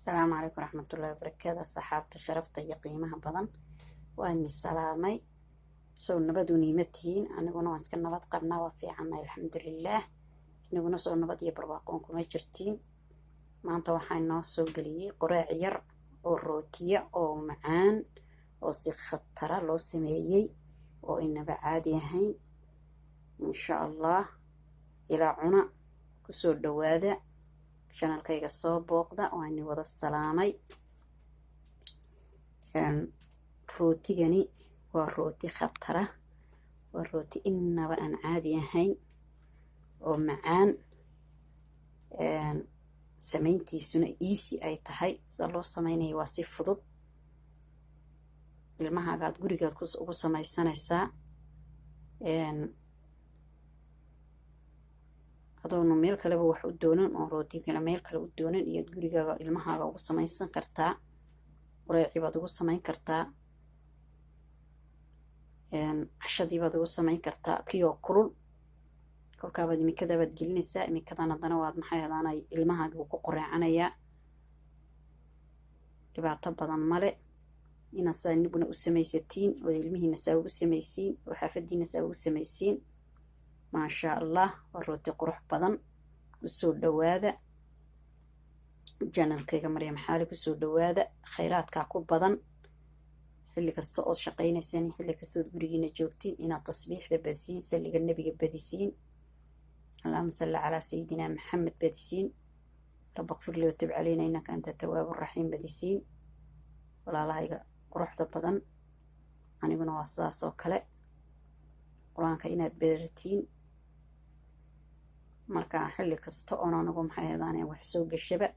السلام عليكم ورحمة الله وبركاته. صحابة شرفت قيمها بدن واني سلامي سو نبدو نيمتهين أنا قلنا واسكن نبض قبنا وفي عنا الحمد لله نقولنا سو نبض يبرواقونكم جرتين ما أنت وحين نوصل قلي قراعير أو روتية أو معان أو سخطرة لو سميي أو إن بعادي هين إن شاء الله إلى عنا كسور دوادة channelkayga soo booqda waani wada salaamay rootigani waa rooti khatara waa rooti inaba aan caadi ahayn oo macaan samayntiisuna easy ay tahay sida loo samaynayo waa si fudud ilmahaaga gurigaad ugu samaysanaysaa adoona meel kaleba wax u doonan oo rootigana meel kale u doonan iyo gurigaaga ilmahaaga ugu samaysan kartaa quraacii baad ugu samayn kartaa cashadii baad ugu samayn kartaa kiyoo kulul kolkaabaad imikada baad gelinaysaa imikadan haddana waad maxay hadaanay ilmahaaga ku qoraacanayaa dhibaato badan male inaad saa nibuna u samaysatiin oo ilmihiina saa ugu samaysiin oo xaafadiina saa ugu samaysiin ما شاء الله وروتي قروح بدن كسو دواده جانلكيغا مريم حالي كسو دواده خيرات كاكو بدن xilli kasta oo shaqeynaysan xilli kasta oo gurigiina joogtiin inaad tasbiixda badisiin salliga nabiga badisiin اللهم صل على سيدنا محمد بدisiin رب اغفر لي وتب علينا انك انت التواب الرحيم بدisiin walaalahayga quruxda badan aniguna waa sidaas oo kale quraanka inaad beeratiin marka xilli kasta oo anagu maxay hadaan wax soo gashaba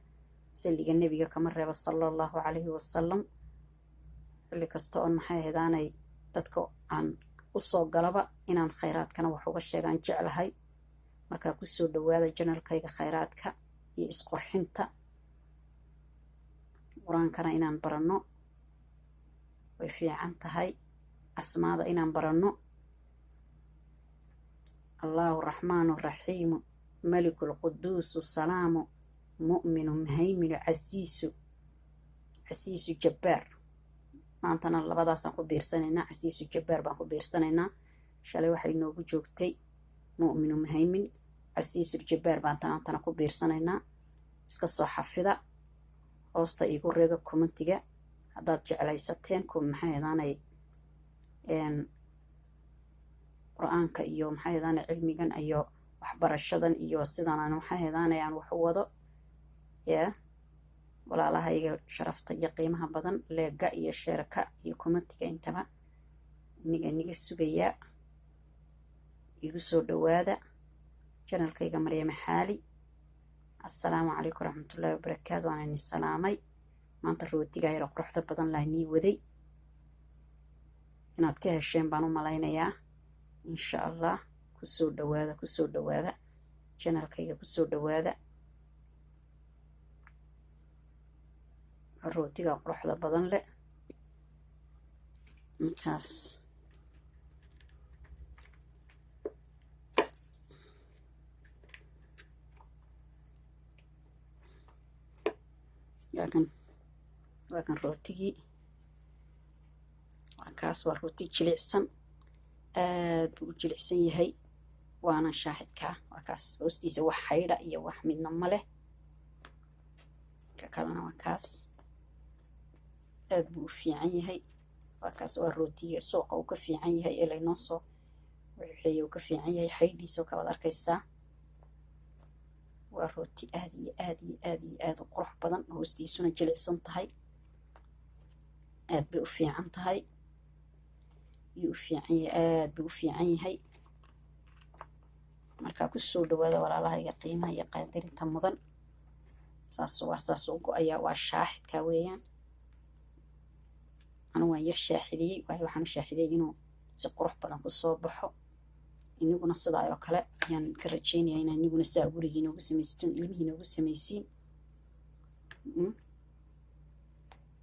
salliga nabiga kama reebo sallallahu alayhi wasallam xilli kasta oo maxay hadaan dadka aan u soo galaba inaan khayraadkana wax uga sheegan jeclahay marka ku soo dhawaada channelkayga khayraadka iyo isqurxinta quraankana inaan barano way fiican tahay asmaada inaan barano الله الرحمن الرحيم ملك القدوس السلام مؤمن مهيمن عزيز جبار ما أنتنا لبدا سنقو بيرسانينا عزيز جبار بانقو بيرسانينا شالي waxay noogu joogtay مؤمن مهيمن عزيز جبار بانتنا ku بيرسانينا iska soo xafida hoosta igu reeba commentiga hadaad jeclaysateen ku maxay hadaanay quraanka iyo maxay hadaan cilmigan iyo waxbarashadan iyo sidaan waxay hadaan wax wado walaalahayga sharafta iyo qiimaha badan leega iyo sheerka iyo commentiga intaba niga sugaya igu soo dhawaada channelkayga Maryam Xaali assalaamu calaykum waraxmatullaahi wabarakaatuh waan salaamay maanta rootiga yar quruxda badan la nii waday inaad ka hesheen baan u malaynayaa إن شاء الله كسور دوادا channel كيga كسور دوادا الروتيga قروحدا بدن له مكاس لكن روتيجي مكاس والروتي جليسن aad u jilicsan yahay waana shaahidka wakaas hoostiisa wax xayra iyo wax midna ma leh ka kalena wakaas aad buu fiican yahay wakaas waa rootiga suuqa uu ka fiican yahay ilaa inoo soo wixii uu ka fiican yahay xaydiisa ka wada arkaysaa waa rooti aad u qurux badan hoostiisuna jilicsan tahay aad bay u fiican tahay aad buu fiican yahay marka ku soo dhawaada walaalahayga qiimaha iyo qadarinta mudan saas oo go'aya waa shaahidka weeyaan anu waan yar shaahidiyay waxaan shaahidiyay inuu si qurux badan ku soo baxo inaguna sidaa oo kale ayaan ka rajaynayaa inaan inaguna saa gurigiina ugu samaysiin ilmihiina ugu samaysiin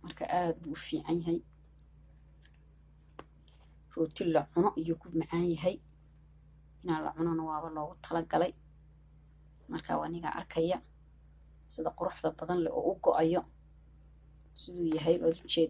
marka aad buu fiican yahay rooti la cuno iyo ku macaan yahay inaan la cunana waaba loogu talagalay marka waniga arkaya sida quruxda badan leh oo u go'ayo siduu yahay waad ujeed